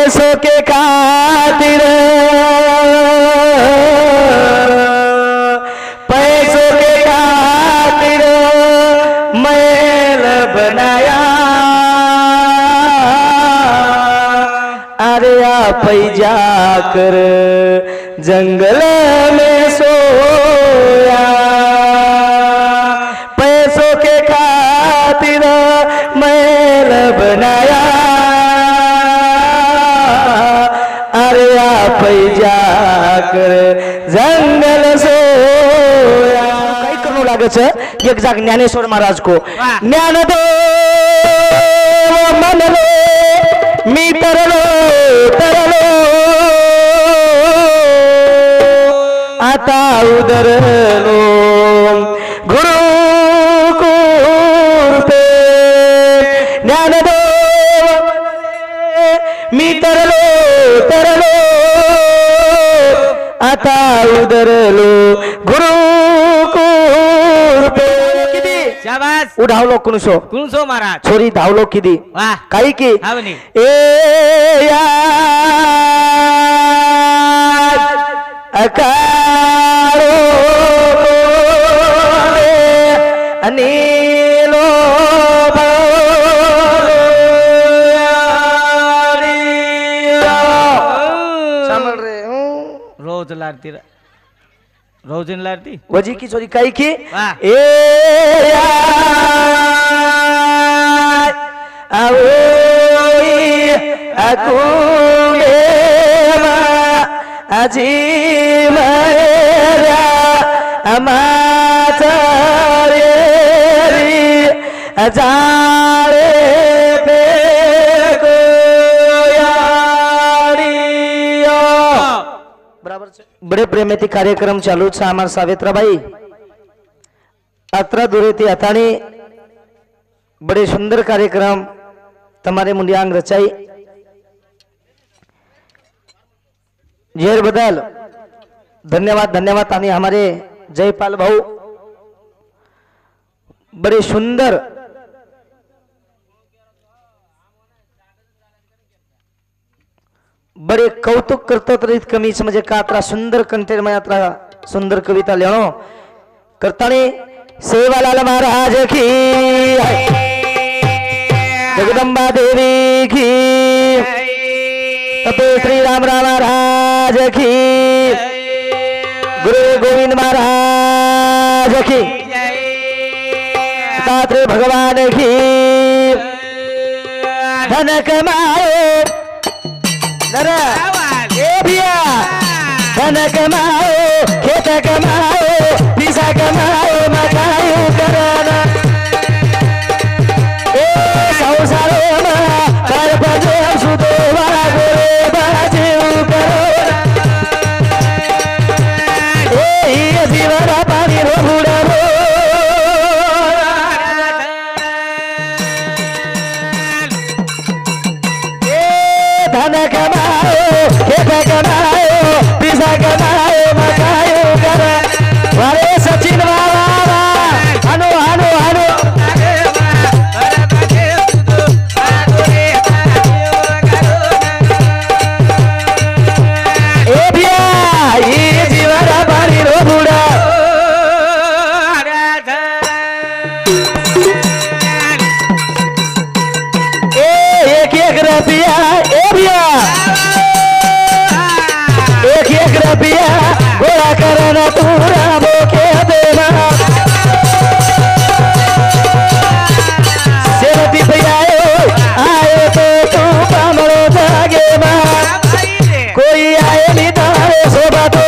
पैसों के खातिर पैसों के खातिर मैल बनाया अरे आप जाकर जंगल में सोया पैसों के खातिर मैल बनाया अरे आप जाकर जंगल सोया काही करू लागत एक जाग ज्ञानेश्वर महाराज को ज्ञान दो मन लो मी तरलो आता उदरलो गुरु कृपे ज्ञान दो मी तरलो आता उदरलो गुरु कृपे शाबास उडावलो कुणसो महाराज छोरी धावलो किती वाह काही की हावनी ए अकारो अनीलो समझ रहे हूँ रोज लारती वजी की छोरी काही की वाह ए अकुले अजी मरा अमाचारे जारे पे बराबर बड़े प्रेमेती कार्यक्रम चालू छे आमार सावित्राबाई अत्रा दूरेती अथाणी बड़े सुंदर कार्यक्रम तमारे मुंडियांग रचाई जेर बदल धन्यवाद धन्यवाद आणि हमारे जयपाल भाऊ बड़े सुंदर बड़े कौतुक करतो तरी कमी म्हणजे का अत्रा सुंदर कंठेर में अत्रा सुंदर कविता लेणो करतानी सेवालाल महाराज की जगदम्बा देवी की तपे श्री राम महाराज की गुरु गोविंद महाराज की तात्रे भगवान की धन कमाओ धन कमाओ खेत कमाओ पैसा कमाओ मकायो करना संसारो कर बजे सुतो वाला गोरे बाजे करो ये जीवरा पानी रो बुड़ा रो धन कमाओ खेत कमाओ पैसा कमाओ मकायो करो वाले सचिन बाबा हनो हनो हनो गोरा करना पूरा बोके देना सेवती आयो आयो तो तू पामरो जागे मां कोई आए नहीं तारे शोभा तो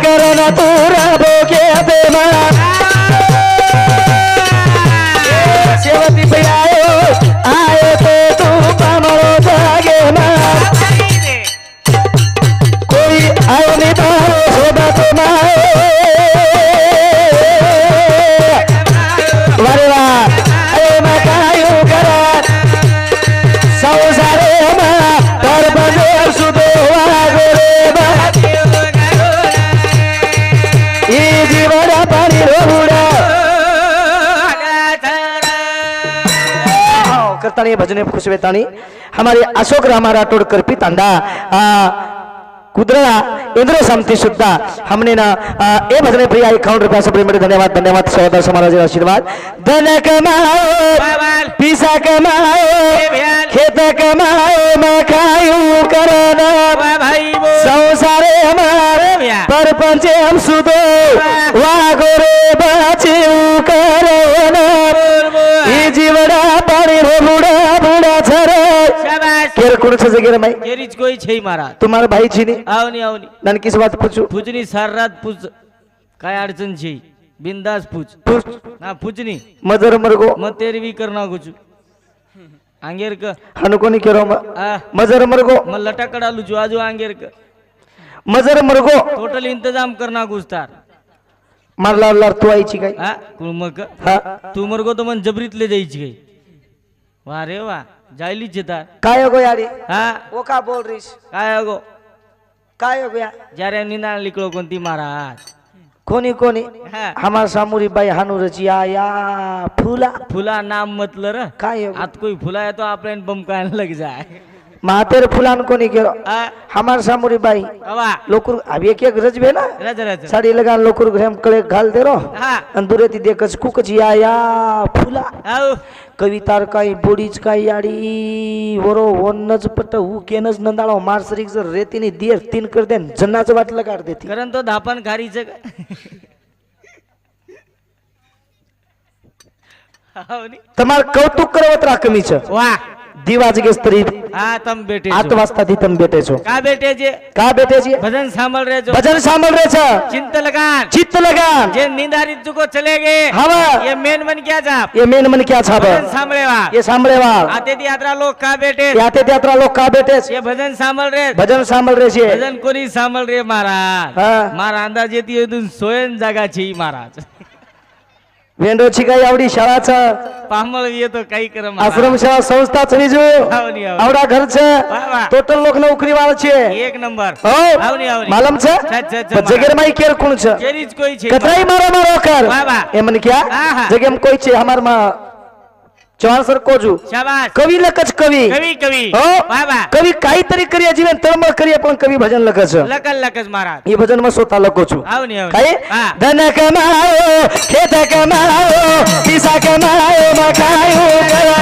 करना पूरा बोके देना सेवती पे आयो आयो तो तू पामरो जागे मां ताणी भजने खुशवे ताणी हमारे अशोक रामा राठोड करपी तांडा कुदरा इंद्र समती सुद्धा हमने ना ए भजने प्रिय 51 रुपया से प्रेम धन्यवाद धन्यवाद सौदा समाराज आशीर्वाद धन कमाओ पैसा कमाओ खेत कमाओ मखायू करना संसारे हमारे परपंचे हम सुदो वागोरे बाचे करना ये जीवड़ा पानी रो बुड़ा बुड़ा छरे केर कोण से जगेर माई केरीच कोई छै महाराज तुम्हारा भाई छी ने आवनी आवनी नन किस बात पूछू पूजनी सार रात पूज काय अडचण छै बिंदास पूज पूछ ना पूजनी मजर मरगो मग तेरी भी करना कुछ आंगेर का हनु कोणी केरो आ मजर मरगो मग लटाकड आलू जो आजू आंगेर का मजर मरगो टोटल इंतजाम करना गुस्तार मारला लार तू आईची काय हा कोण मग हा तू मरगो तो मन जबरीतले जायची काही वा रे वा जायली चेता काय हो गो यारी हा वो का बोल रहीस काय अगो काय हो गया जયારે निंदा लिखलो कोणती महाराज कोणी कोणी हा हमार सामुरी बाई हानू रचिया या फुला फुला नाम मतलं र काय हो आत कोई फुला है तो आपल्यान बम काय लग जाय महातेर फुलान कोणी केरो आ हमार सामुरी बाई अवा लोकुर अब एक एक रजबे ना रज रज साड़ी लगा लोकुर घरेम कळे घाल दे रो हा अंदुरेती देखच कुकच या फुला आऊ कवितार काही बोडीच काही याडी वरो वनच पट हु केनच नंदाळो मारसरीक जर रेतीने देर तीन कर देन जन्नाचं वाटलं काढ देती कारण तो धापण खारीचं तमार कौतुक करवत रा कमीच वा दिवाज गेस तरी हा तम बेटे आत वाजता ती तम बेटे छो का बेटे जे का बेटे जी भजन सांभळ रे जो भजन सांभळ रे छ चिंत लगान चित्त लगान जे निंदारी तुको चले गए हवा ये मेन मन क्या जाप ये मेन मन क्या छाप भजन सांभळे वा ये सांभळे वाल आते ती यात्रा लोक का बेटे याते त्यात्रा लोक का बेटे ये भजन सांभळ रे भजन सांभळ रे छे भजन कोणी सांभळ रे महाराज हा मारा अंदाज येती अजून सोयन जागा छी महाराज वेंडोची काही आवडी शाळाचा पामळ येतो काही कर आश्रम शाळा संस्था चरीजो आवनी आवनी आवडा घरचं वा वा टोटल लोक नोकरी वाळचे एक नंबर हो आवनी आवनी मालम छ जगेर माई केर कोण छ केरीच कोई छे कतराई मारो मारो कर वाह, वाह। ए मन क्या आहा। जगेम कोई छे हमार मा चौहान सर कोजू शाबाश कवी लकच कवी कवी कवी हो वा वा कवी काहीतरी करिया जीवन तळमळ करिया पण कवी भजन लकच लकल लकच महाराज हे भजन मग स्वतः लकोचू आवनी आवनी काय हा धन कमाओ खेत कमाओ पैसा कमाओ मखायो करा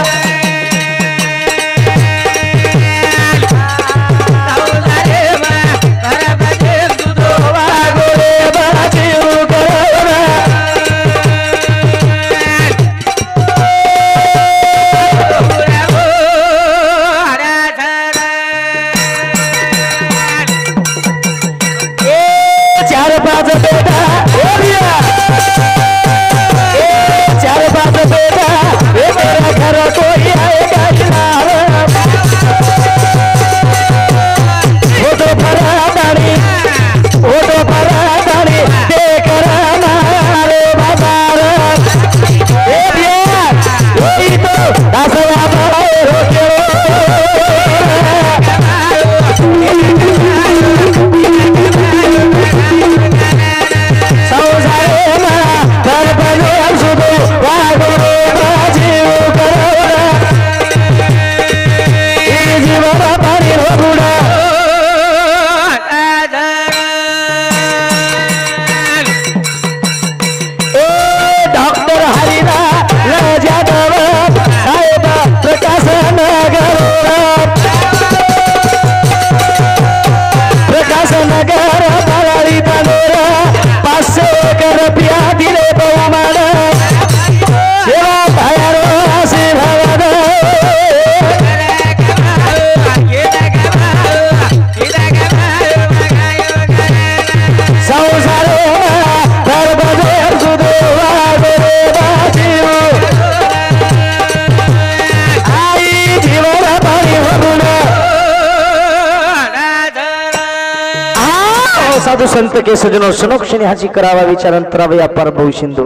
साधु संत के सजनो सुनो क्षणी हाची करावा विचारांतरावा या पार भाऊ सिंधू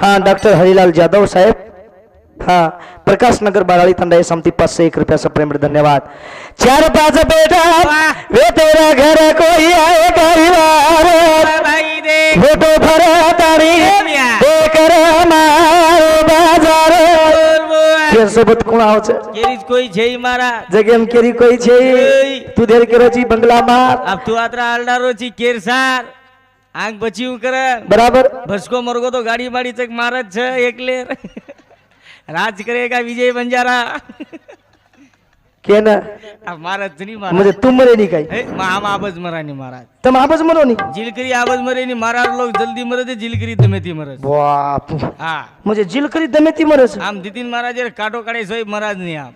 हाँ डॉक्टर हरिलाल जाधव साहेब हाँ प्रकाश नगर बाराड़ी तंडा समती 501 रुपया से प्रेम धन्यवाद 4-5 बेटा वे तेरा घर कोई आएगा फोटो भरा तारी देकर मारो बाजार सोबत कोण आवच केरीच कोई છે महाराज जगेम केरी कोई છે તું દેર કેરોજી બંગલા માર अब तू आत्रा आलडारो ची केर सार आंग बची करे बराबर भसको मरगो तो गाड़ी बाड़ी तक महाराज છે एकले राज करेगा विजय बंजारा के ना अब महाराज नहीं महाराज म्हणजे तुम मरे नहीं काही हम आबज मरा नहीं महाराज तम आवाज मरो नहीं जिलकरी आबज मरे नहीं महाराज लोग जल्दी मरे थे जिलकरी दमेती मरे बाप हाँ मुझे जिल करी दमेती मरस આમ દીદીન મહારાજ કાટો કાઢે સોય મહારાજ નહીં આમ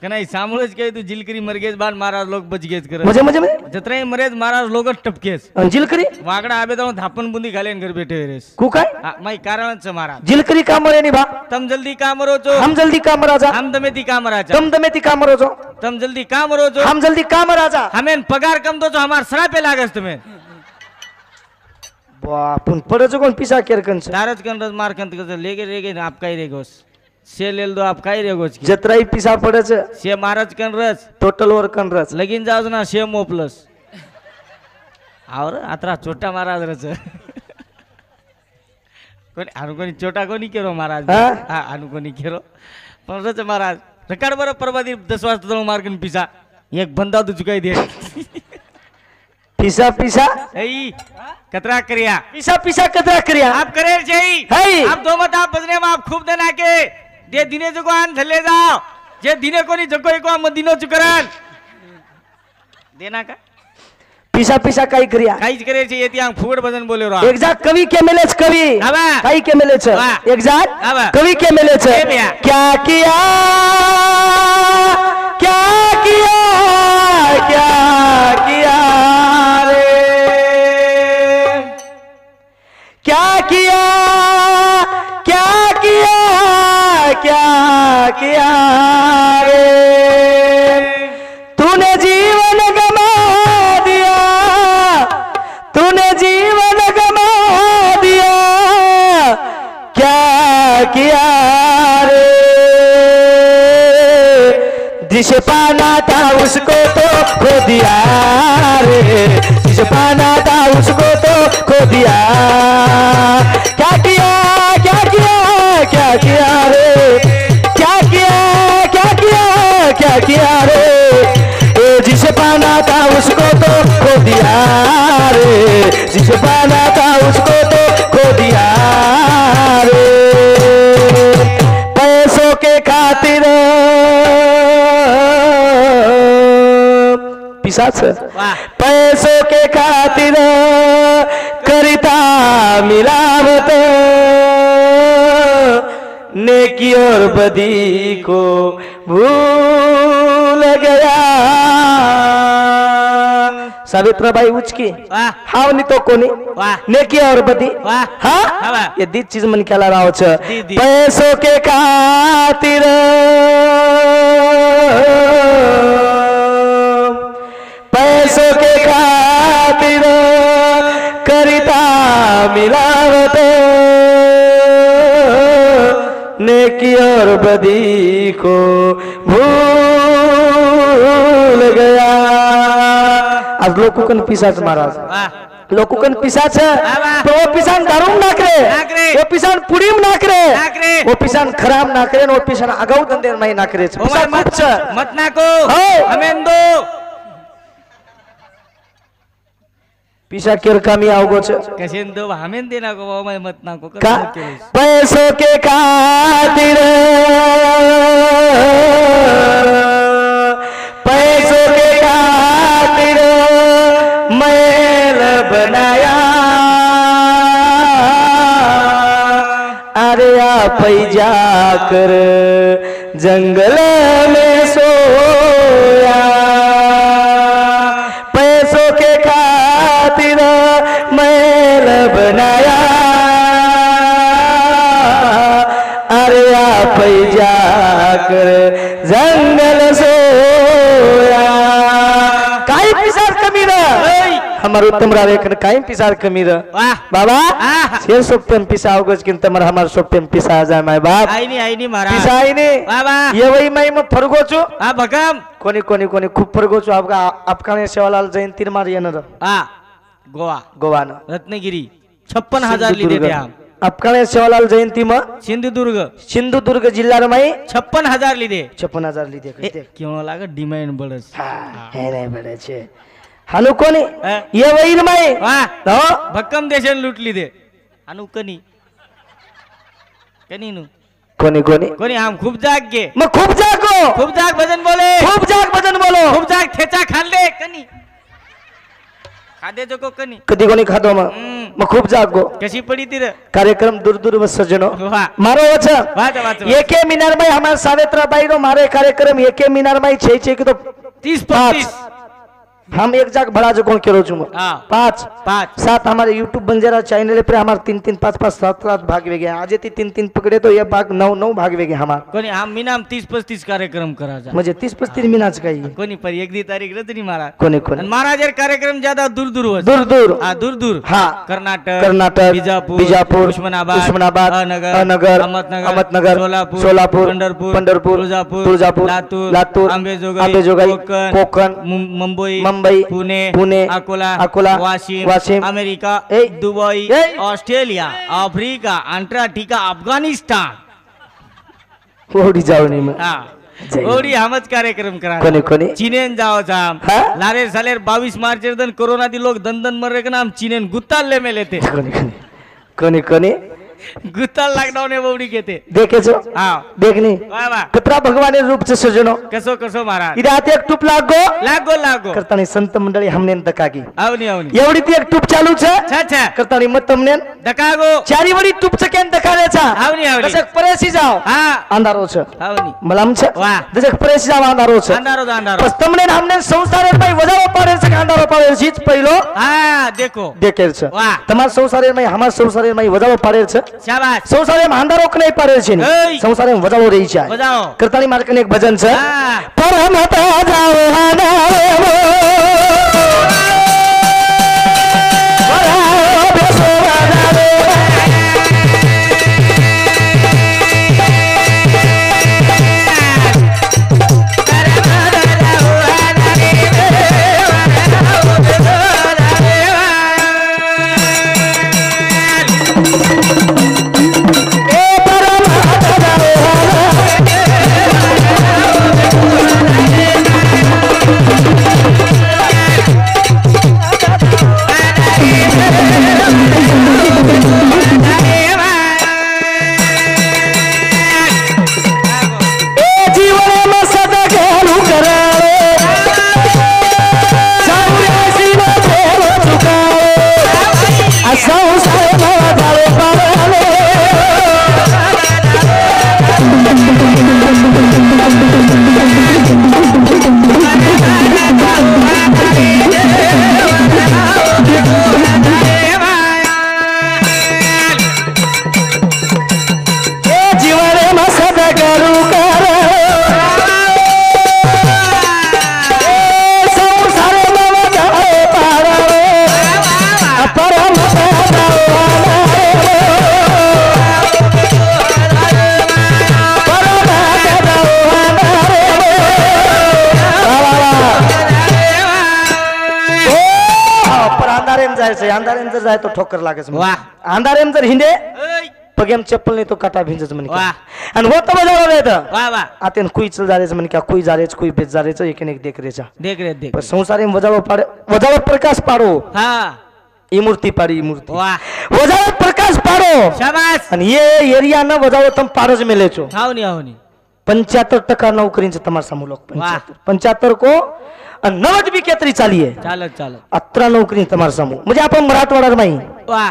કે નહીં સાંભળો જ કહે તું જીલકરી મરગેજ બાદ મહારાજ લોક બચગેજ કરે मुझे मुझे જતરાય મરે મહારાજ લોક જ ટપકેસ जिल करी વાગડા આબે તો થાપન બુંદી ખાલે ઘર બેઠે રેસ कुकाय માય કારણ છે મહારાજ जिल करी का मरे नहीं बा તમ જલ્દી કામ રો છો हम जल्दी काम राजा આમ દમેતી કામ રાજા तुम दमेती काम रोजो તમ જલ્દી કામ રો છો हम जल्दी काम राजा હમેન પગાર કમ દો છો હમાર સરાપે લાગસ તમે बाप पडच कोण पिसा केर कंच તારજ કંદ માર કંદ લેગે લેગે આપ કાઈ રેગોસ से लेल दो आप काई रेगोस जत्राई पिसा पडच से महाराज कन रस टोटल वर कन रस लगीन जाओ ना से मो प्लस और आत्रा छोटा महाराज रच कोणी आनु कोणी छोटा कोणी केरो महाराज हाँ? हा आनु कोणी केरो पण रच महाराज रकाड बर परवादी 10 वाजता तो मार्गन पिसा एक बंदा तो चुकाई दे पिसा पिसा ऐ कतरा करिया पिसा पिसा कतरा करिया आप करे छई है आप दो मत आप बजने में आप खूब देना के जे दिने जको आन थले जाओ जे दिने कोनी जको एको म दिनो चुकरन देना का पिसा पिसा काई करिया काहीच करे छे येती आंग फुगड भजन बोले रो एग्जैक्ट कवि के मिले छ कवि आवा काई के मिले छ वाह। एग्जैक्ट आवा। कवि के मिले छ ए भैया। क्या किया क्या किया क्या किया रे क्या किया क्या किया क्या किया रे तूने जीवन गमा दिया तूने जीवन गमा दिया क्या किया रे जिसे पाना था उसको तो खो दिया रे जिसे पाना था उसको तो खो दिया क्या किया क्या किया क्या किया रे क्या किया क्या किया क्या किया रे ए जिसे पाना था उसको तो खो दिया रे जिसे पाना था उसको तो खो दिया रे पैसों के खातिर पिशाच वाह पैसों के खातिर करता मिलावट नेकी और बदी को भूल गया सावित्रीबाई उचकी वाह हावनी तो कोणी वाह नेकी और बदी वाह हाँ वाह ये दी चीज मन केला राव छ दी, दी। पैसों के खातिर पैसों के खातिर करता मिलावट नेकी और बदी को भूल गया आज लोकुकन पिशाच महाराज वाह लोकुकन पिशाच वाह। तो वो पिसान दारूम नाकरे नाकरे। वो पिसान पुडीम नाकरे नाकरे। वो पिसान खराब नाकरे वो पिसान अगाऊ धंदे माई नाकरे ओ माय मत मत ना को हो। हमें दो पिसा केर कामी आवगो छ कसे दो हमें देना को ओ माय मत ना को का पैसों के खातिर पैसों के खातिर मैल बनाया अरे आप जाकर जंगल में सोया पैसों के खातिर मैल बनाया अरे आप जाकर जंगल सोया काई पिसार कमी र हमार उत्तम रावे कन काई पिसार कमी र वाह बाबा आह। शेर सोप्तन पिसा होगस किन तमर हमार सोप्तन पिसा जाय माय बाप आई नहीं महाराज पिसा आई ने वाह वाह ये वही माई म फरगो छु आ भगम कोणी कोणी कोणी खूप फरगो छु आपका आपका सेवालाल जयंती मार येणार आ गोवा गोवान रत्नागिरी 56,000 ली देते हम अपकाणे सेवालाल जयंती में सिंधुदुर्ग जिल्ला में 56,000 લીધે 56,000 લીધે કેવો લાગે ડિમાન્ડ બળસ હે ને બળે છે હાલો કોની ये वहीर में વાહ हो ભક્કમ દેશન લૂંટ લીધે આનું કની કનીનું કોની આમ ખૂબ જાગ કે मैं खूब जागो ખૂબ જાગ ભજન બોલે खूब जाग भजन बोलो ખૂબ જાગ થેચા ખાન લે કની ખાદે જો કો કની कदी कोनी खादो में मैं खूब जागो કશી પડી તી રે कार्यक्रम दूर दूर में सजनो વાહ मारो वचन વાહ વાહ एके मीनार में हमारे सावित्राबाई रो मारे कार्यक्रम एके मीनार में छे के तो 30-35 हम एक जाग भड़ा जो कौन करो चुम हाँ 5 5 7 हमारे YouTube बंजारा चैनल पे हमारे 3-3 5-5 7-7 भाग वे गए आज 3-3 पकड़े तो ये भाग 9-9 भाग वे गए हमारे कोनी हम मीनाम 30-35 कार्यक्रम करा जा मुझे 30-35 मीनाच चाहिए कोनी पर एक दी तारीख रतनी मारा कोने कोने महाराज कार्यक्रम ज्यादा दूर दूर हो दूर दूर दूर दूर हाँ Karnataka Bijapur Osmanabad Ahmednagar Ahmednagar Solapur Pandharpur Tuljapur Latur Ambejogai Konkan Mumbai Pune Akola Washim America Dubai Australia Africa Antarctica Afghanistan ओडी जावनी में हाँ ओडी हमच कार्यक्रम करा कोणी चीनेन जाओ जाम लारे सालेर 22 मार्च दिन कोरोना दी लोग दन मर के नाम चीनेन गुत्ताल ले में लेते कोणी गुत्ताल लॉकडाउन है बोडी कहते देखे जो हाँ देखनी वाह वाह कतरा भगवान रूप से सजनो कसो महाराज इरात एक टूप लागो करतानी संत मंडळी हमने दकागी आवनी एवढी ती एक टूप चालू छे अच्छा करतानी मत तमने दकागो चारी वडी टूप से केन दकाले छा आवनी जसक परेसी जाओ हाँ अंधारो छे आवनी मलम छे वाह जसक परेसी जाओ अंधारो छे अंधारो बस तमने हमने संसारे में वजाव पाडे छे अंधारो पाडे छे पहिलो हाँ देखो देखेल छे वाह તમાર સંસારે में हमार संसारे में वजाव पाडे छे शाबाश संसारे में अंधारो कने पाडे छे संसारे में वजाव रही छे बजाओ करतानी मार कने एक भजन छे पर हम तो जाओ अंधारे अंधारेम जर जाय तो ठोकर लागेच वाह अंधारेम जर हिंदे पगेम चप्पल नहीं तो काटा भिंजच म्हणे वाह आणि होत बजावलं रे तर वाह वाह आतेन कुई चल जारेच म्हणे का कुई जारेच कुई बेच जारेच एक एक देख रेचा देख पर संसारे वजाव प्रकाश पाडो हां ई मूर्ति पाडी मूर्ति वाह वजाव प्रकाश पाडो शाबाश आणि ये एरिया न वजाव तम पारज मेले छो हावनी 75% नौकरींचे तमार समूह लोक 75 को 90 बी केतरी चालिये चालत 18 नौकरी तमार समूह म्हणजे आपण मराठवाडा माई वाह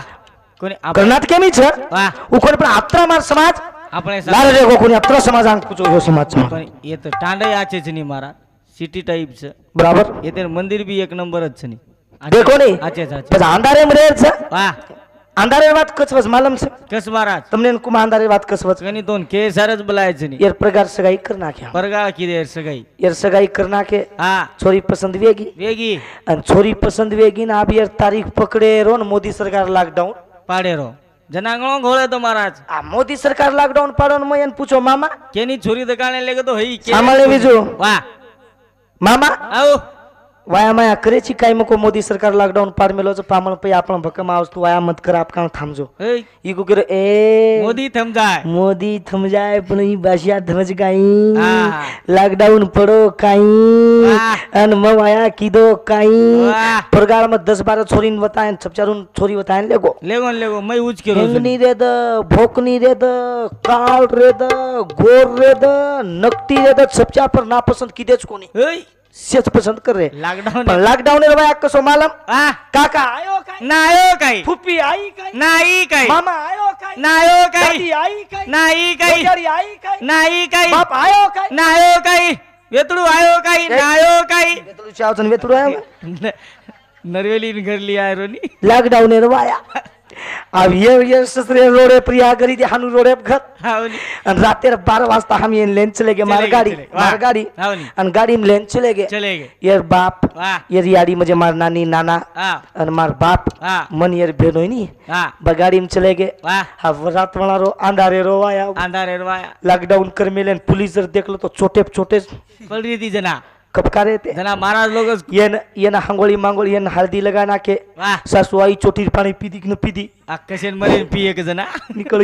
कोणी कर्नाटक में छ वाह उकोन पण 18 मार समाज આપણે લારે રે કોની 18 સમાજ આંક પૂછો यो समाज छ પણ એ તો ટાંડે આચે છે ની મારા સિટી ટાઈપ છે બરાબર એ તે મંદિર બી એક નંબર જ છે ની देखो नहीं આચે પછી અંધારે में रे छ વાહ अंधारे बात कसवस मालूम से कस महाराज तुमने इनको अंधारे बात कसवस कनी दोन के सारच बोलाय છે ની यार प्रकार सगाई करना क्या परगाळ की देर सगाई यार सगाई करना के हां छोरी पसंद वेगी अन छोरी पसंद वेगी ना अब यार तारीख पकड़े रो न मोदी सरकार लॉकडाउन पाडे रो जनांगणो घोळे तो महाराज आ मोदी सरकार लॉकडाउन पाडो न मयन पूछो मामा केनी छोरी दकाणे लेगे तो हई के सामाळे बीजो वाह मामा आओ वाया माया करेची काय मको मोदी सरकार लॉकडाउन पार मेलो पामण पे आपण भक्कम आवस्तू वाया मत कर आप का थांबजो ए, इको करे ए मोदी थम जाय मोदी थम जाए पण ही भाषा थमज काई हाँ। लॉकडाउन पड़ो काई वाह। अन म वाया कीदो काई वाह। प्रगार में 10-12 छोरीन बताएं सबचारून छोरी बताएं लेगो लेगो मैं उच के रोज हेंगनी रे द भोकनी रे द काल रे द गोर रे द नकटी रे द सबचा पर नापसंद कीदेच कोणी ए, सेच पसंद कर रे लॉकडाउन पण लॉकडाउन रे बाया कसो मालम आ काका आयो काय नायो काय फुप्पी आई काय नाही काय मामा आयो काय नायो काय दादी आई काय नाही काय कोजारी आई काय नाही काय बाप आयो काय नायो काय वेतडू आयो काय नायो काय वेतुळू चावचन वेतुळू आहे नरवेली घरली आहे रोनी लॉकडाउन रे बाया अब ये ससुरे रोडे प्रिया गरी दे हानु रोडे घर हावनी आणि रात्री 12 वाजता हम ये लेन चले गए मार गाड़ी मार गाड़ी हावनी आणि गाड़ी में लेन चले गए चले गए यार बाप वाह यार यारी मुझे मार नानी नाना हां आणि मार बाप हां मन यार भेनो ही नहीं हां गाड़ी में चले गए वाह अब रात वाला रो अंधारे रो आया अंधारे रवाया लॉकडाउन कर मिले पुलिस जर देख लो तो छोटे छोटे पड़ रही थी जना कपकारे थे जना महाराज लोग ये ना हंगोली मांगोली ये ना हल्दी लगाना के वाह सासू आई चोटी पानी पीदी कि न पीदी अक्कशन मरे पिए के जना निकल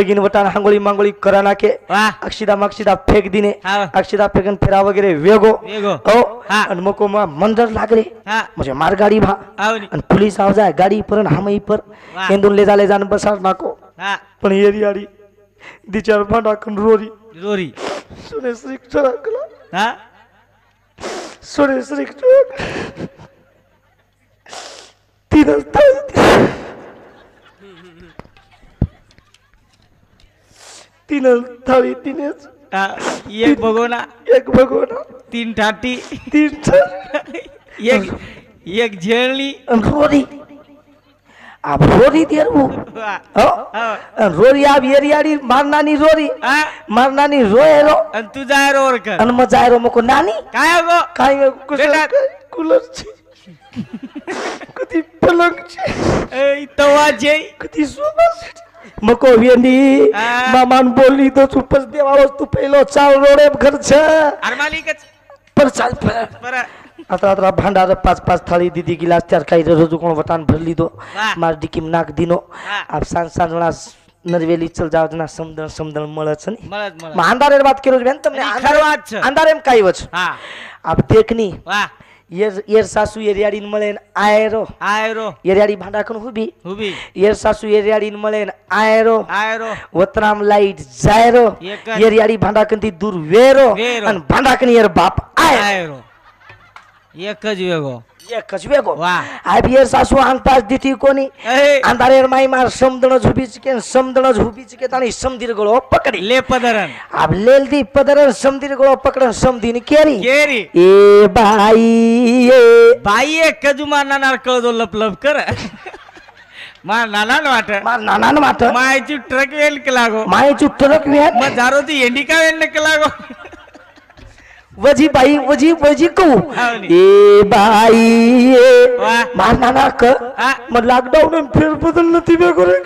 गई वटान हंगोली मांगोली कराना के वाह अक्षिदा मक्षिदा फेक दिने हाँ अक्षिदा फेकन फेरा वगैरे वेगो वेगो ओ हाँ अन मको मा मंदर लाग रे हाँ मुझे मार गाड़ी भा हावनी अन पुलिस आव जाए गाड़ी पर हम ही पर वाह इंदुन ले जान बसार नाको हाँ पण येरी आड़ी दिचार भांडा कन रोरी रोरी सुने श्री चरकला हाँ सुने श्री चरक तीन थाली तीनच हाँ, एक भगोना एक भगोना 3 ठाटी 3 छर एक झेलनी रोरी अब रोरी देर वो वाह हो हाँ रोरी अब येरियाड़ी मारनानी रोरी हाँ मारनानी रोए रो अन तू जाए रो और कर अन मजाए रो मको नानी काय गो काई में कुछ बेटा। कूलर छे कति पलंग छे ए तवा जे कति सोफा सेट मको वेनी हाँ। मामान बोली तो चुपस देवा तू पहिलो चाल रोडे घर छे अरे मालिक पर चाल पर पर आता भांडार 5-5 थाली दीदी गिलास 4 खाई रोज कोण वटान भर ली दो वाह। मार डिकीम नाक दिनो हाँ। अब सांज वाला नरवेली चल जाओ जना समदन मळच नी मळत मळत अंधारे बात करो बेन तुमने आणि खरं वाच छ. अंधारे में काई वच हाँ अब देखनी वाह ये सासू ये रियाडीन मळेन आयरो आए रो ये रियाडी भांडा कन हुबी हुबी ये सासू ये रियाडीन मळेन आयरो आए रो वतराम लाइट जायरो एकच. ये रियाडी भांडा कन ती दूर वेरो वेरो. अन भांडा कन ये बाप आय आए रो एक ज वेगो ये कजवे गो वाह अब ये सासू आंग पास दिठी कोनी ए अंधारे माई मार समदण झुबी चिके तानी समदीर गळो पकडी ले पदरन अब लेल दी पदरन समदीर गळो पकडन समदीन केरी केरी ए बाई बाई एक कजू मार नानार कळदो लप लप कर मार नाना वाट मार नानान मात मायची ट्रक वेल के लागो माय चुट्टरक वेत मग जारो ती एंडी का वेल के लागो वजी बाई वजी को हावनी. ए बाई वाह. मार नाना क हाँ. मग लॉकडाउन में फिर बदल नती बे करे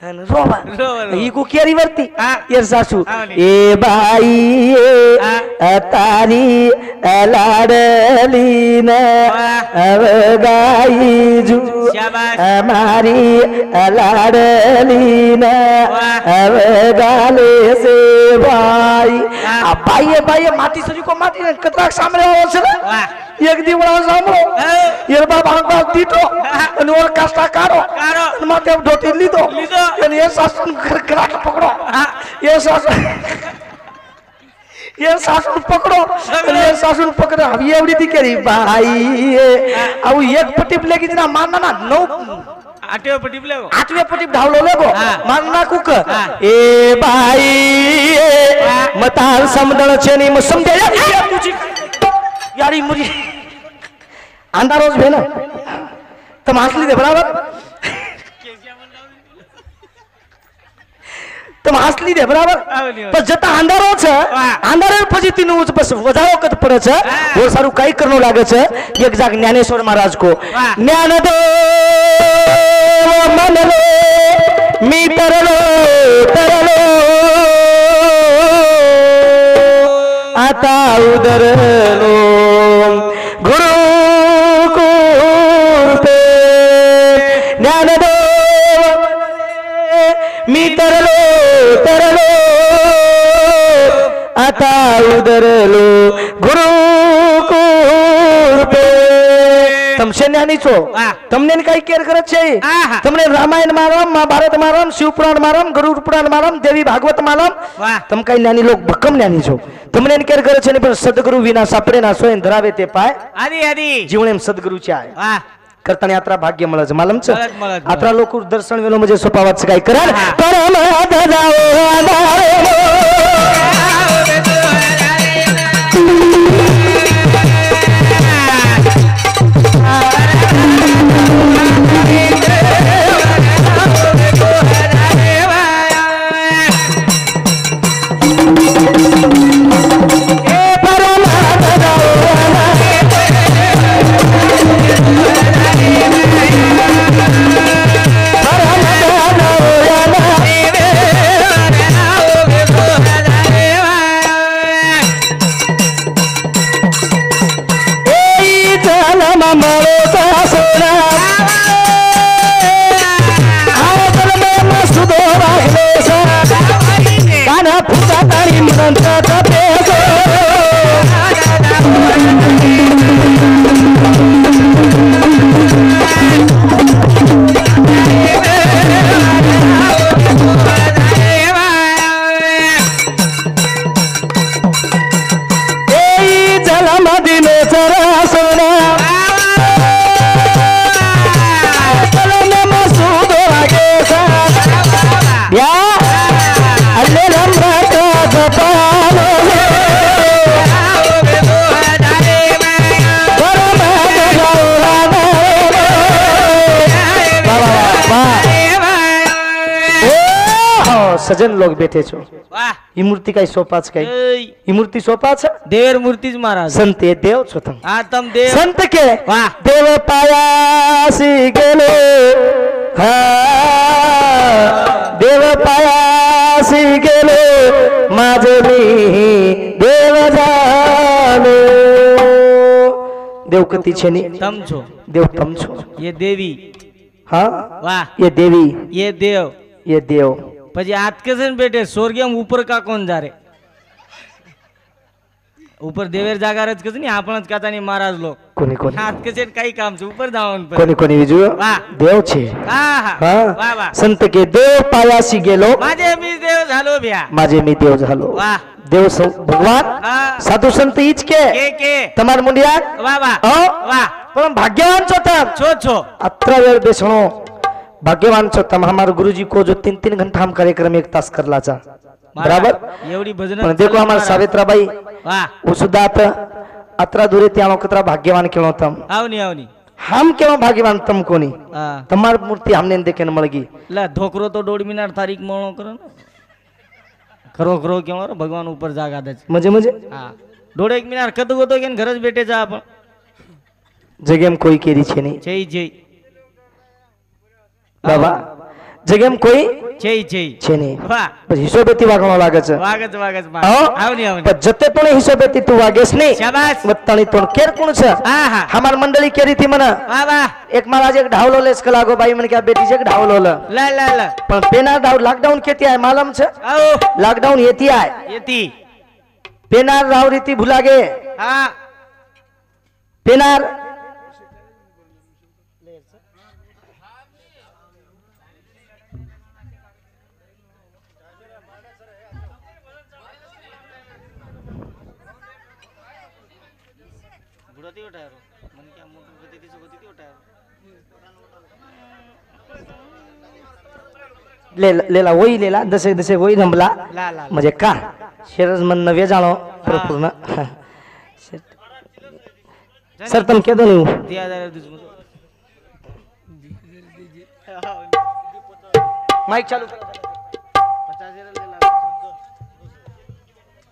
रोबा रो. ई को केरी वरती हाँ. ये सासू हावनी. ए बाई हाँ. तारी लाडली न अब गाई जू शाबाश. हमारी लाडली न वाह. अब गाले से भाई हाँ. अब भाई माटी सजी को माटी ने कतराक सामने आવો છે ને वाह એક દીવડા સાંભળો યાર બાપ આંગા દીટો અને ઓર કાસ્ટા કાઢો કાઢો. અને માથે ઢોટી લીધો લીધો. અને એ સાસુ ખરખરાટ પકડો हाँ. એ સાસુ પકડો અને એ સાસુ પકડે હવે એવડી દીકરી ભાઈ આવું એક પટીપ લેગી જના મારના ના નવ आटे पटी लेगो आठवे पटीप ढावलो लेगो हाँ. मारना कुक हाँ. ए भाई मतार समदण छे नहीं म समझे यारी मुझे अंधा रोज भेना तुम हंस ली दे बराबर तुम हंस ली दे बराबर पर जता अंधारो छे अंधारे પછી तीन उच बस વધારો કત પડે છે वो सारू काई करनो लागे છે एक जाग ज्ञानेश्वर महाराज को ज्ञान दो मन लो मीटर लो तरलो आता उदरलो गुरुकृपे ज्ञानदेव मी तरलो आता उदरलो गुरुकृपे તમશે જ્ઞાની છો તમને કઈ કેર કરે છે તમને રામાયણ મારમ મહાભારત મારમ શિવપુરાણ મારમ ગરુડ પુરાણ મારમ દેવી ભાગવત મારમ તમ કઈ જ્ઞાની લોક ભક્કમ જ્ઞાની છો તમને કેર કરે છે ને પણ સદગુરુ વિના સાપડે ના સોય ધરાવે તે પાય આદિ આદિ જીવન એમ સદગુરુ છે વાહ કરતાની યાત્રા ભાગ્ય મળે છે માલમ છે મળે. યાત્રા લોકો દર્શન વેલો મજે સોપાવત છે કઈ કરે પરમ દાદાઓ सजन लोग बैठे छो वाह ई मूर्ति का सोपाच का ए, ई मूर्ति सोपाच देवर मूर्तीच महाराज संत ये देव छो तुम हा तम देव संत के वाह देव पायासी गेलो हा देव पायासी गेलो माझे देव जानो देव कती छेनी तम छो देव तम छो ये देवी हाँ वाह ये देवी ये देव ये देव પછી હાથ કે છે ને બેટે સ્વર્ગમ ઉપર કા કોણ જારે ઉપર દેવેર જાગા રજ કે છે ને આપણ જ કાતા ની મહારાજ લોક કોની કોની હાથ કે છે ને કઈ કામ છે ઉપર જવાનું પર કોની કોની બીજું વાહ દેવ છે હા હા હા વાહ વાહ સંત કે દેવ પાયાસી गेलो માજે મી દેવ ઝાલો ભ્યા माझे मी देव झालो વાહ देव भगवान હા साधु संत ईच के के તમાર મુંડિયા વાહ વાહ હા? વાહ પણ ભાગ્યવાन છો તમ છો છો अत्र वेळ बेसणो भाग्यवान છો તમ हमारे गुरुजी को जो 3-3 घंटा हम कार्यक्रम एक तास करलाचा बराबर एवढी भजन पण देखो हमारे सावित्राबाई वाह वो सुद्धा अत्रा दूरे त्यानो कतरा भाग्यवान केलो तम आवनी आवनी हम केवा भाग्यवान तम कोनी હા તમાર મૂર્તિ हमने देखे न મળગી ला ढोकरो तो 1.5 મિનિટ તારીખ મોણો કરો ને ખરો ખરો કે મારો ભગવાન ઉપર જાગા દે मजे मजे હા 1.5 મિનિટ કદો ગતો કે ઘર જ બેઠે જા આપણ जगेम कोई केरी छे नहीं જય જય बाबा जगेम कोई જય જય छे नहीं વાહ बस हिशोबेती वागणो लागे छे વાગત वागत हो? आवनी आवनी पण जते पण हिशोबेती तू वागेस नहीं शाबाश वत्ताणी तोण केर कोण छे हा हा हमार मंडळी केरी थी मना वाह वाह एक महाराज एक ढावलो लेस कलागो बाई मन क्या बेटी जग ढावलो ल ला ला ला पण पेना डाव लॉकडाउन केती आहे मालूम छे आओ लॉकडाउन येती आहे येती पेनार राव रीती भुलागे हा पेनार बुढ़ाती उठाया रो मन क्या मोटर गति थी गति थी उठाया लेला वही लेला दसे दसे वही नंबला ला ला म्हणजे का शेरज मन नवे जाणो पूर्ण सर तुम के दो नहीं दिया जा रहा दुश्मन माइक चालू 50,000 ले ला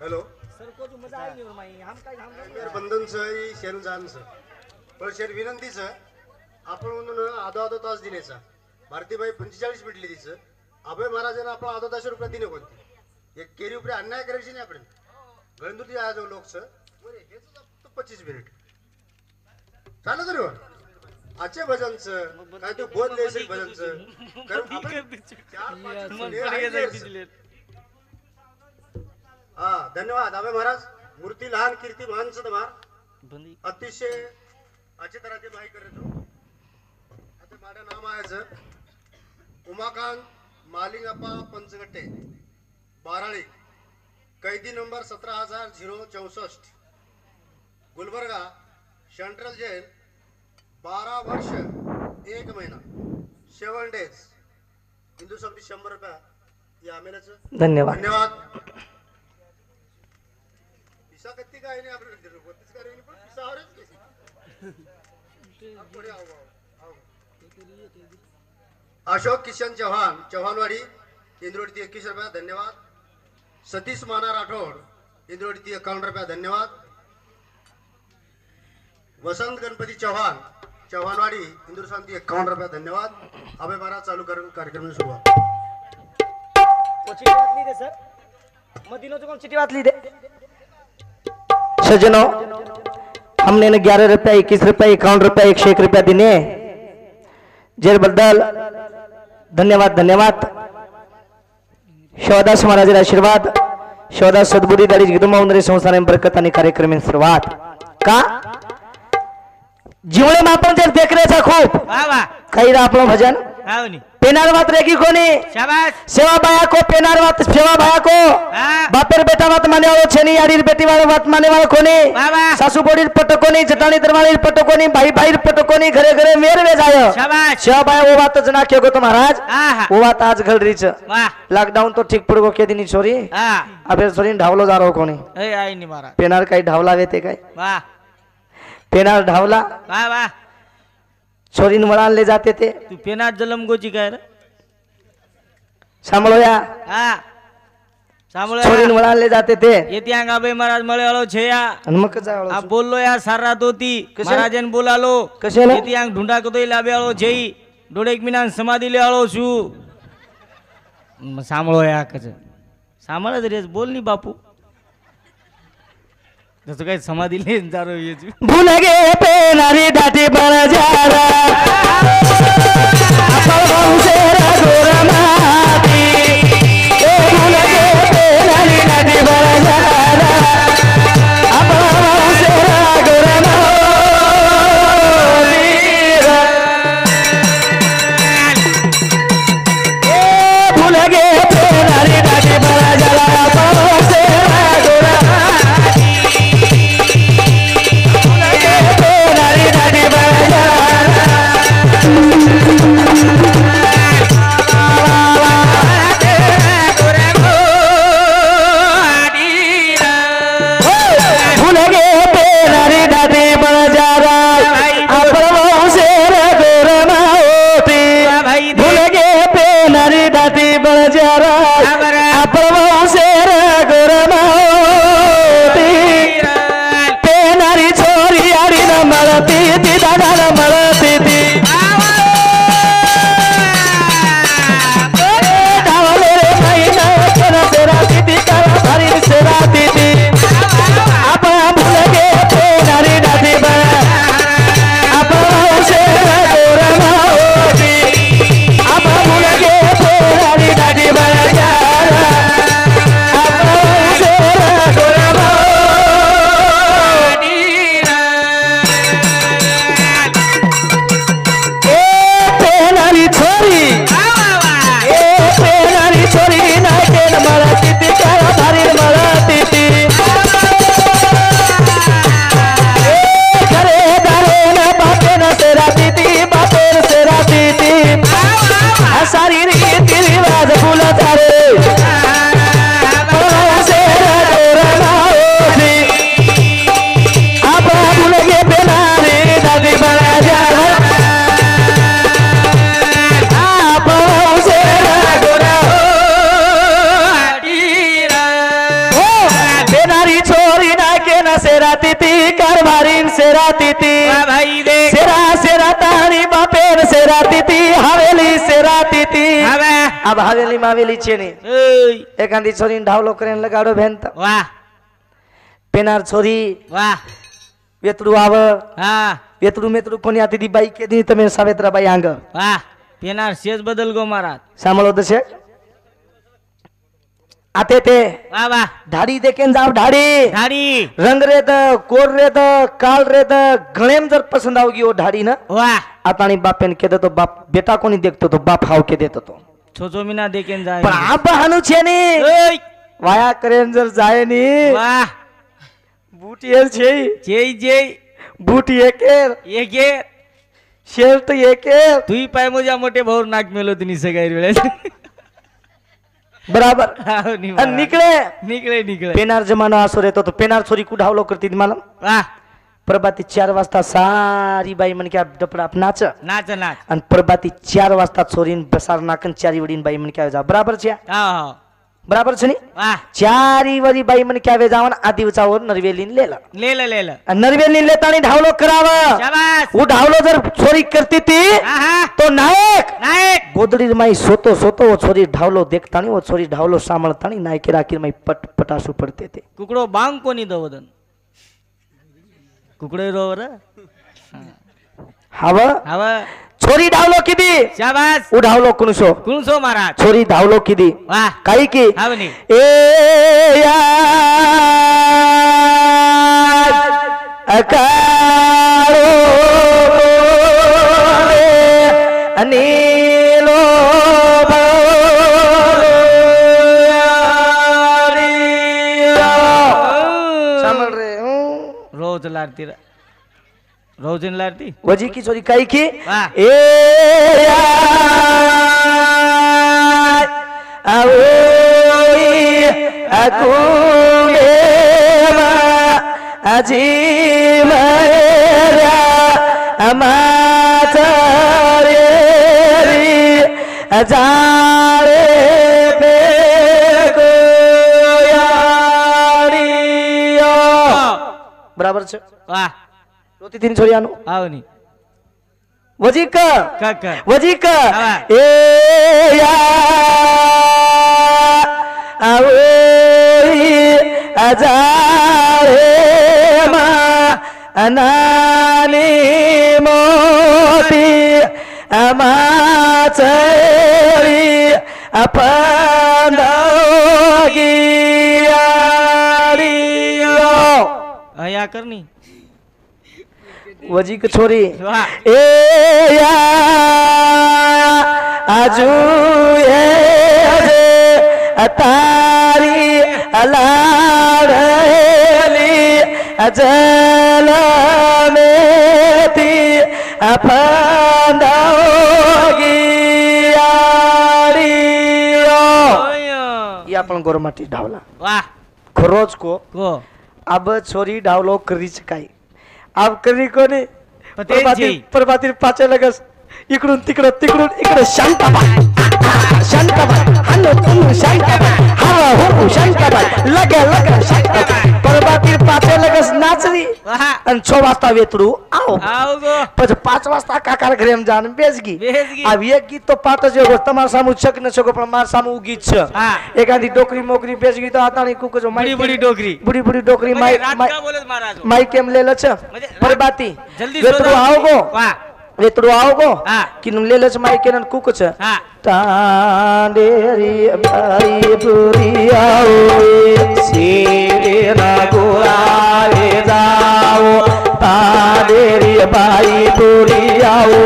हॅलो सर को जो मजा आई नहीं और माई हम काय हम बंधनचं शेणजानचं पण शेर विनंतीचं आपण म्हणून आधो आधो तास दिनेचा भारतीबाई 45 भेटली तिचं अभय महाराजांना आपण आधो तास रुपये दिने कोणती एक केरी उपरे अन्याय करायची नाही आपण गळंदुरी आज लोकच फक्त 25 मिनिट चाललं तरी आजचे भजनचं काय तू बोध द्यायचं भजनचं कारण आपण 4-5 हा धन्यवाद आबे महाराज मूर्ती लहान कीर्ती महान सदमार अतिशय अच्छे तरह से माही करतो आता माझं नाव आहे उमाकांत मालिंगप्पा पंचगट्टे बाराळी कैदी नंबर 17,064 गुलबर्गा सेंट्रल जेल 12 वर्ष 1 महिना 7 days हिंदू समती 100 रुपये या आमेलाचं धन्यवाद धन्यवाद पिसा कत्ती काय नाही आपल्याला होतीच काय नाही पण पिसा आवरेच पुढे अशोक किशन चौहान चौहानवाडी इंद्रोडी 21 रुपये धन्यवाद सतीश माना राठोड इंद्रोडी 51 रुपये धन्यवाद वसंत गणपती चौहान चौहानवाडी इंदूर शांती 51 रुपये धन्यवाद अभय महाराज चालू करून कार्यक्रम सुरुवात चिट्ठी वाचली दे सर मदीनो को चिट्ठी वाचली दे सज्जनों हमने 11 रुपये 21 रुपये 51 रुपये 101 रुपया दिने जेल बद्दल धन्यवाद धन्यवाद शिवदास महाराज आशीर्वाद शिवदास सद्बुद्धी दाढी जिगदुमा संस्थान बरकत आणि कार्यक्रम सुरुवात का जीवने मापन जर देखरेचा खूप वाह वाह काही आपलं भजन हाव नी पेनार बात रेगी कोणी शाबाश सेवा बाया को पेनार बात सेवा बाया को हाँ। बापेर बेटा बात माने वालो छेनी याडीर बेटी वाला बात माने वाला कोणी वाह वाह सासू बोडीर पट कोणी जटाणी दरवाळीर पट कोणी भाई भाईर पट कोणी घरे घरे मेर वे जाय शाबाश सेवा बाया वो बात जना के गो तो महाराज आहा वो बात आज घल रीच वाह लॉकडाउन तो ठीक पड़ गो के दिनी छोरी हां अबे छोरी ढावलो जा रहो कोणी ए आई नी मारा पेनार काही ढावला वेते काय वाह पेनार ढावला वाह वाह छोरीन वळान ले जाते ते तू पेनात जलम गोची काय रे सांभळोया हा छोरीन सांभाळ वळान ले जाते ते येते अंगा बे महाराज मळे आलो छे या आणि मग जावळो आप बोललो या सारात होती कशे? महाराजन बोलालो कशे ना? येते अंग ढुंडा कतोय लाबे आलो छेई डोडेक मिनान समाधी ले आलो छु सांभाळो या कच सांभाळ रे बोल नी बापू जसं काय समाधी ले जारो येची भूल गे पेनारी ढाटी बळ जारा आपण वंशेरा गोरमाती ए भूल गे पेनारी ढाटी बळ जारा आपण वंशेरा गोरमाती ए भूल गे पेनारी ढाटी बळ जारा आपण वंशेरा गोरमाती पेनारी ढाटी बळ जारा भूल गे पेनारी ढाटी बळ जारा आपण वंशेरा गोरमाती भूल गे पेनारी ढाटी बळ जारा आपण वंशेरा गोरमाती पेनारी छोरी आडी न मळती ती दादा न मळती ती धावले रे महिना केना सेरा ती काळा भारी सेरा ती आपण भूल गे पेनारी ढाटी बळ आपण वंशेरा गोरमाती आपण भूल गे पेनारी ढाटी बळ जारा आपण वंशेरा गोरमाती ए पेनारी छोरी ए पेनारी छोरी नाही केन मळती ती काळा भारी मळती ती ए घरे दारे न बापे न सेरा ती बापेर सेरा ती सारी रीती रिवाज फुल तारे सेरा गोरमाती आपण भूल गे पेनारी ढाटी बळ जारा आपण वंशेरा गोरमाती हो पेनारी छोरी ना के ना सेरा ती कारभारीन सेरा ती भाई देख सेरा सेरा तारी बापेर सेरा ती हवेली सेरा ती हवे अब हवेली मावेली छे ने ओय एखादी छोरीन ढावलो करेन लगाडो भेंत वाह पेनार छोरी વાહ વેતડું આવ હા વેતડું મેતડું કોની આતી દી બાઈ કે દી તમે સાવેત્રાબાઈ આંગ વાહ પેનાર સેજ બદલ ગો મારા સાંભળો દશે આતે તે વાહ વાહ ઢાડી દેખેન જાવ ઢાડી ધાડી રંગ રેત કોર રેત કાલ રેત ઘણેમ જર પસંદ આવ ગયો ઢાડી ના વાહ આતાણી બાપે ને કહેતો તો બાપ બેટા કોની દેખતો તો બાપ હાવ કે દેતો તો છો મીના દેખેન જાય પણ આ બહાનું છે ને ઓય વાયા કરેન જર જાય ની વાહ બૂટીયર છે જેય જેય બૂટી એકેર એ કે શેર્ટ એકેર તુઈ પાય મોજા મોટે ભાઉ નાક મેલો તની સગાઈ રેળે બરાબર આવ ની અને નીકળે નીકળે નીકળે પેનાર જમાનો આસો રહેતો તો પેનાર છોરી કુડાવલો કરતી હતી માલમ વાહ પ્રભાતી 4 વાજતા સારી બાઈ મને કે આ ડપડા નાચ નાચ નાચ અને પ્રભાતી 4 વાજતા છોરીને બસાર નાકન ચારી વડીને બાઈ મને કે જા બરાબર છે હા બરાબર છે ની વાહ ચારી વરી બાઈ મને કે આવે જાવન આદિ વચાવો નરવેલીને લેલા લે લે અને નરવેલીને લેતાની ઢાવલો કરાવ શાબાશ હું ઢાવલો જર છોરી કરતી હતી હા હા તો નાયક નાયક ગોદડી માઈ સોતો સોતો વો છોરી ઢાવલો देखतानी वो छोरी ढावलो सामळतानी नायके राखी माई पट पटासु पडते ते कुकडो बांग कोणी दवदन कुकडे रोवर हाव हवा छोरी ढावलो किदी शाबाश उ ढावलो कुणसो कुणसो महाराज छोरी ढावलो किदी वाह काई की हावनी ए या अकारो अनीलो सामल रे रोज लारती रोजन लारती वजी की छोरी काई की वाह ए या आओई अकुमेवा अजी मरा अमातरे अजारे पे गोयारियो बराबर છે वाह રોતી તીન છોરિયાનું आवनी વજીક काका વજીક હા. એ યા આવોઈ અજારે માં અનાની મોટી અમાચરી અપંદગિયારીઓ अया करनी વજીક છોરી वाह ए या आजू ए जे अतारी अलारली अजल मेती अपंदगियारियो ओयो ये आपण गोरमाटी ढावला वाह खरोज को को अब छोरी ढावलो करी काय अब करी कोणी पतेजी. प्रभाती पाचे लगस इकडून तिकडं तिकडून इकडे शांताबाई शांताबाई हॅलो तू शांताबाई हवा हो शांताबाई लगे लगे शांताबाई प्रभाती पाचे लगस नाचरी वाह आणि 6 वाजता वेतडू आओ आओ गो પછી 5 વાજતા કાકાર ઘરે એમ જાન બેસગી બેસગી. આ એક ગીત તો પાટ જ એવો તમારા સામુ છક ન છકો પણ માર સામુ ગીત છે હા. એકાદી ડોકરી મોકરી બેસગી તો આતાણી કુક જો बड़ी बड़ी डोकरी બુડી બુડી ડોકરી म्हणजे માઈ रात माई का बोलत महाराज माई केम ले लच म्हणजे परबाती जल्दी वेतडू आओ गो वाह वेतडू आओ गो हा. किन ले लच माई केन कुक छ हाँ तांडेरी बाई पुरी आओ सीरे ना गोरावे जाओ तांडेरी बाई पुरी आओ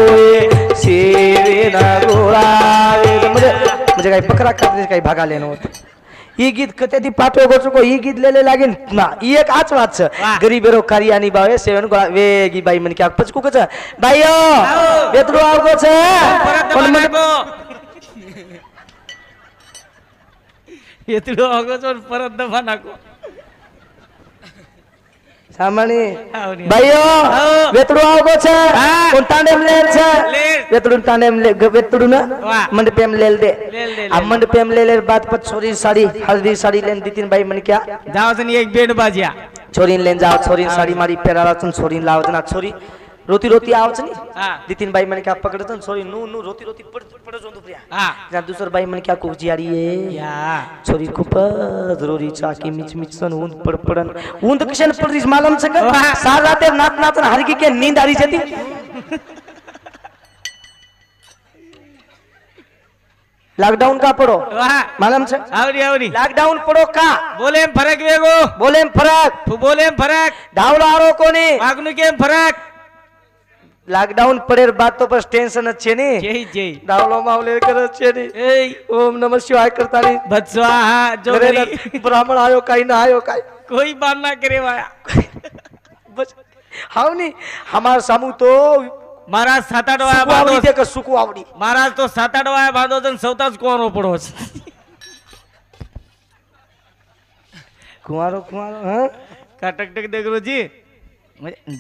सीरे ना गोरावे म्हणजे काही बकरा खाते काही भागा लेनो होत ही गीत कते पाठवे गोचको ही गीत लेले लागेन ना ही एक आच वाच छ वाह. गरीबेरो कार्यानी बावे सेवन गोळा वेगी बाई मन क्या पचकू कच बाईयो वेतडू आओ गो छ परत पण मन बनाको येतडो अगोचोर परत दफा नाको सामानी आवनी. बाईयो हो. वेतडू आओ गो छ હા. कोण तांडेम लेल छ લેર. वेतडू तांडेम ले वेतडू ना वाह. मंडपेम लेल दे लेल दे, आ लेल. मंडपेम ले ले बात पर छोरी साड़ी हल्दी साड़ी लेन दी तीन बाई मन क्या जाओ तनी एक बेड बाजिया छोरी लेन जाओ छोरी साड़ी मारी पेराला तुम छोरी लाओ जना छोरी રોતી રોતી આવશે ને હા દીતીન ભાઈ મને ક્યાં પકડતો ને છોરી નું નું રોતી રોતી પડે જો તો પ્રિયા હા જ્યાં દુસર ભાઈ મને ક્યાં કુજીયારી એ યા છોરી ખૂબ જરૂરી ચાકી મિચ મિચ સન ઊંધ પડન ઊંધ કિશન પડરીસ માલમ છે કે સાર રાતે નાત નાત હરકી કે નીંદ આરી જતી लॉकडाउन का पड़ो वाह मालूम छे आवरी आवरी लॉकडाउन पड़ो का बोले एम फरक वेगो बोले एम फरक तू बोले एम फरक धावला आरो कोनी वागनु के एम फरक लॉकडाउन पड़ेर बात तो बस टेंशन छे नी जय जय धावलो मावले करे छे नी ए ओम नमः शिवाय करता नी बत्स्वाहा जो करे करी ना ब्राह्मण आयो काई ना आयो काई कोई बात ना करे वाया बस हाउ नी हमार सामू तो महाराज 7-8 वाया सुकु आवड़ी दे के सुकु आवड़ी महाराज तो 7-8 वाया बांधो जन सौताज कोरो पड़ो छे कुंवारो कुंवारो हां का टक टक देख रो जी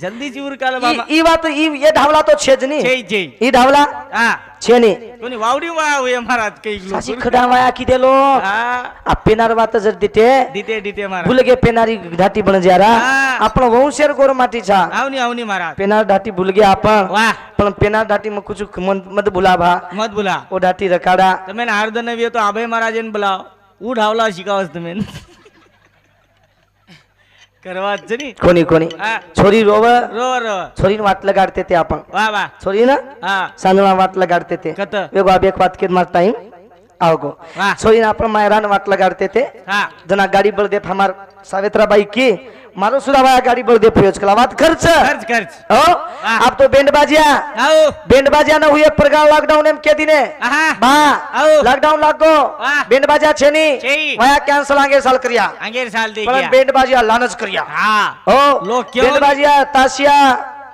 जल्दी जी उरकाल बाबा ई बात ई ये धावला तो छे ज नी जय जय ई धावला हां छे नी कोनी वावडी वा हुए महाराज कई लो सासी खडावाया की देलो हां आ पेनार बात जर दिते दीते दीते महाराज भूल गए पेनारी ढाटी बन जारा हाँ। आपण वंशेर गोर माटी छा आवनी महाराज पेनार ढाटी भूल गया आपण वाह पण पेनार ढाटी में कुछ मत भूला भा मत बुला ओ ढाटी रखाड़ा તમે હાર્દન નવી તો આભે મહારાજને બોલાવો ઉ ઢાવલા શીખાવસ તમે કરવા જ ની कोनी कोनी હા छोरी रोवे રો રો छोरी ने वाट लगाड़ते थे आपण વાહ वाह छोरी ना હા सांजला वाट लगाड़ते थे कत एगो अब एक बात के मार टाइम आओगो वाह छोरी ने आपण मायरान वाट लगाड़ते थे હા जना गाड़ी बल दे हमार सावित्रा बाई की मारो सुरावाया गाड़ी बल दे प्रयोग कला बात खर्च ખર્ચ ખર્ચ ओ अब तो बैंड बाजिया આવો बैंड बाजिया न हुए प्रकार लॉकडाउन एम के दिने આહા बा आओ लॉकडाउन लागो वाह। बैंड बाजिया छेनी छे। वया कैंसल आगे साल करिया આંગેર સાલ દે पण ગયા बैंड बाजिया लानच करिया હા ओ लोग क्यों बैंड बाजिया तासिया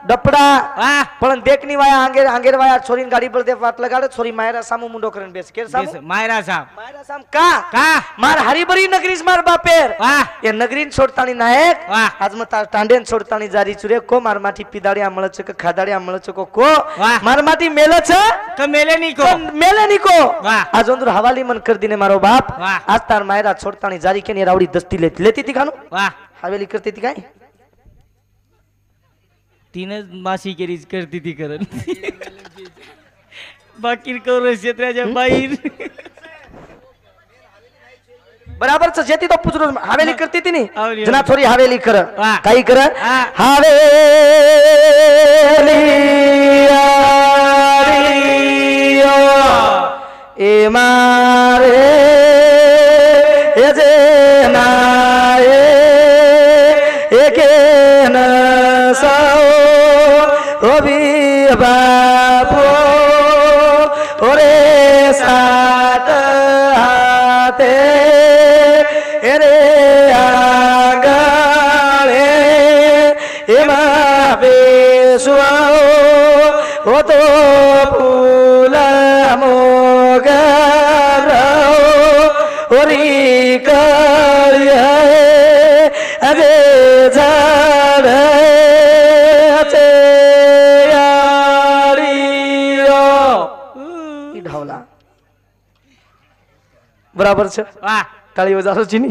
डपड़ा વાહ पण देखनी वाया आंगेर वाया छोरीन गाड़ी पर दे वाट लगाड़े छोरी मायरा सामू मुंडो करन बेस केर सामू માયરા સાહેબ मायरा साम का કા मार हरिबरी नगरीस मार बापेर વાહ ये नगरीन छोडतानी नायक વાહ आज मग तांडेन सोडतानी जारी चुरे को मार माठी पिदाड्या मळच क खादाड्या मळच को वाह। मार माठी मेलच તો મેલે ની કો मेले निको वाह। आज अंदर हवाली मन कर दिने मारो बाप वाह। आज तार मायरा छोडतानी जारी के ने रावडी दस्ती लेती थी खानो વાહ हवेली करती थी काय तीन मासी केरी करती थी करण बाकी करू क्षेत्राच्या बाहेर बराबर से जेती तो पुजरो हवेली करती थी नी हवेली। जना छोरी हवेली कर वाह। काई कर हाँ। हवेली आरियो ए मारे ए जे नाए एके न साओ ओ भी बापो ओरे सात हाथे एरे आंगणे एमा बेसुआओ ओ तो फूला मोगराओ ओरी कालिया अजे झाड़ अचे यारियो ई ढावला बराबर छे वाह ताली बजारो चीनी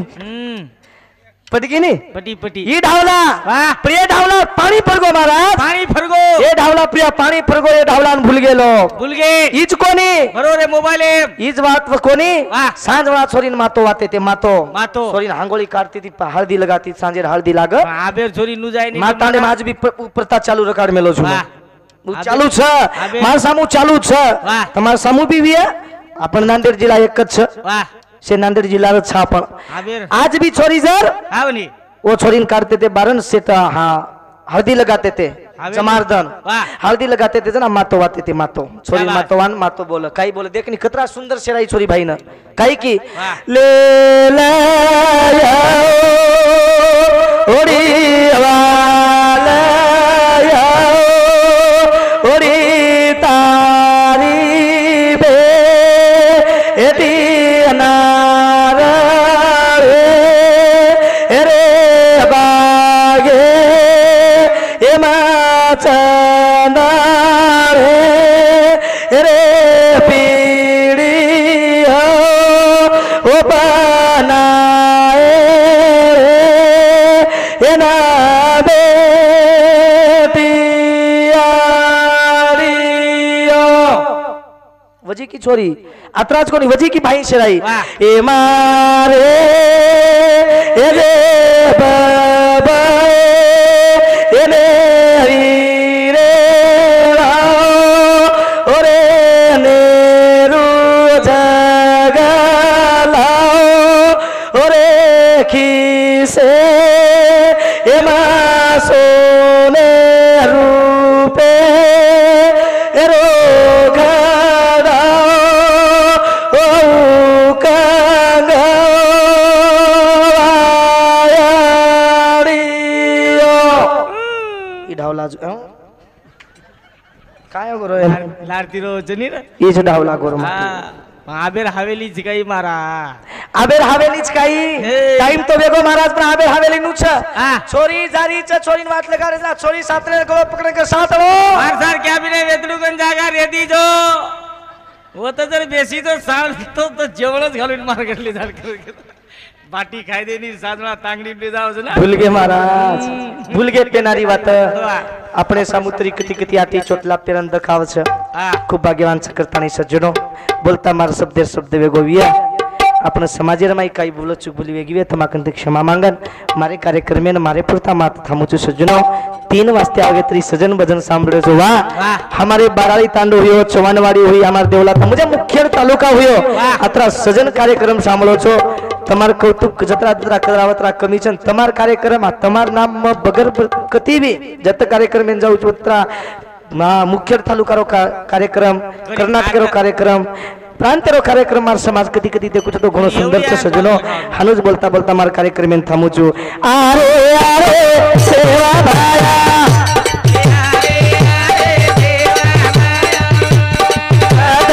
पटकी नी पटी पटी ई ढावला वाह। प्रिय ढावला पाणी फरगो महाराज पाणी फरगो ये ढावला प्रिय पाणी फरगो ये ढावला भूल गेलो भूल गए ईज कोणी बरोबर आहे मोबाईल आहे ईज वाट कोणी वाह। सांज वाळा छोरीन मातो वाते ते मातो मातो। छोरीन हांगोळी काढती ती हळदी लगाती सांजे हळदी लाग आबेर छोरी नु जाय माताने माज भी प्रथा चालू रकाड मेलो छु वाह। चालू छ आबे- मार सामू चालू छ वाह। તમાર સામુ બી વિયા आपण नांदेड जिल्हा एक च वाह से नांदेड जिल्हा छ आपण आबेर आज भी छोरी जर आवनी वो छोरीन काटते थे बारन से हाँ हल्दी लगाते थे हवे- जमारदन वाह। हल्दी लगाते थे ना मातो वाते थे मातो छोरी बात? मातो वान मातो बोल काही बोल देख नी कतरा सुंदर शेराई छोरी भाई ना काही की वाह। ले लाया ओडी वाला ओडी तारी बे एटी अनार रे बागे एमा चना रे पीड़ी हो ओ बनाए एना बेटिया वजी की छोरी अतराज कोणी वजी की भाई शराई वाह. ए मारे ए रे बाबा ए ने हरी रे राव ओरे नेरू जगला ओरे खीसे ए मा सोने रूपे रो घड़ा ओ कंगवायाड़ियो ई ढावला काय हो रो लारती रोज नी रे ये जो ढावला गोर हा आबेर हवेली जिगाई मारा आबेर हवेलीच काही हे. टाइम तो वेगो महाराज पण आबेर हवेली नु छ हा. छोरी जारी छ छोरी वाट लगा रे छोरी सातरे को पकड़ के साथ लो मार सर क्या भी नहीं वेतडू गन जागा रेदी जो वो तो जर बेसी तो साल तो जेवणच घालून मार घेतली झाड बाटी खाय देनी साजणा तांगडी ले जाव ना भूल गए महाराज भूल गए पेनारी बात अपने समुद्री कति कति आती चोटला पेरन दखाव छ हा खूप भाग्यवान छ करतानी सज्जनो बोलता मार शब्द वेगो विया आपण समाजेर माई काही बोलत चूक बोली वेगळी आहे तमाकंत क्षमा मागन मारे कार्यक्रमेन मारे पुरता मात थामुचु सज्जनो 3 वाजते आगे तरी सजन भजन सांभळो जो वा हमारे बाराळी तांडू हुयो चवनवाडी हुई हमार देवला मुझे मुख्य तालुका हुयो अत्रा सजन कार्यक्रम सांभळो छो तमार कौतुक जत्रा जत्रा करावत्रा कमीचन तमार कार्यक्रम तमार नाम बगर कती भी जत कार्यक्रम में जाऊ चोत्रा मुख्य तालुका रो कार्यक्रम कर्नाटक रो कार्यक्रम प्रांत रो कार्यक्रम मार समाज कधी कधी देखु तो घणो सुंदर छ सजनो हनुज बोलता बोलता मार कार्यक्रम में थामु छु आरे आरे सेवा भाया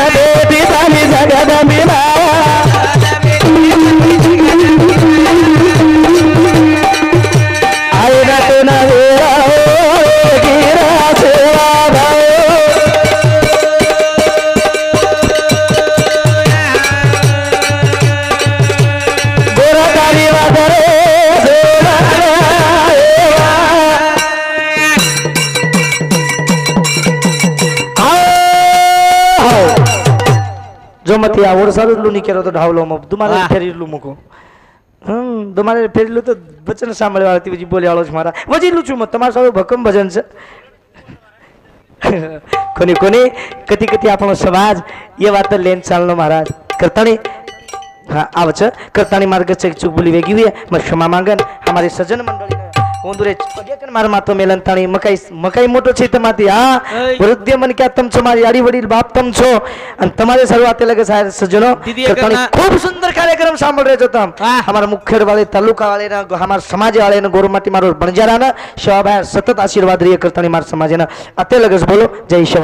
आरे बिदानी जगद मिला आए रतो ना वेरा गिरा सेवा भाया जो मती आवड सारू नी केलो तो ढावलो मग तुम्हाला फेरीलू मको तुम्हाला फेरीलू तो वचन सांभळे वाळती वजी बोले आलोच मारा वजी लुचू मग तुम्हाला सारू भक्कम भजन छ कोणी कोणी कती कती आपण समाज ये बात लेन चालनो महाराज करतानी हाँ आवच करतानी मार्ग चूक बोली वेगी हुई है मैं क्षमा मांगन हमारे सजन मंडली ओंदुरे पगेकन मार मातो मेलन ताणी मकाई मोटो छे तमाती हां वृद्ध मन क्या तम छो मारी आड़ी वडील बाप तम छो अन तमारे सर्वाते लगे सारे सजनो करतानी खूब सुंदर कार्यक्रम सांभळ रे जो तम हमारा मुखेड वाले तालुका वाले ना हमार समाज वाले ना गोरमाटी मारो बणजारा ना शोभा सतत आशीर्वाद रे करतानी मार समाज ना अते लगस बोलो जय शिव।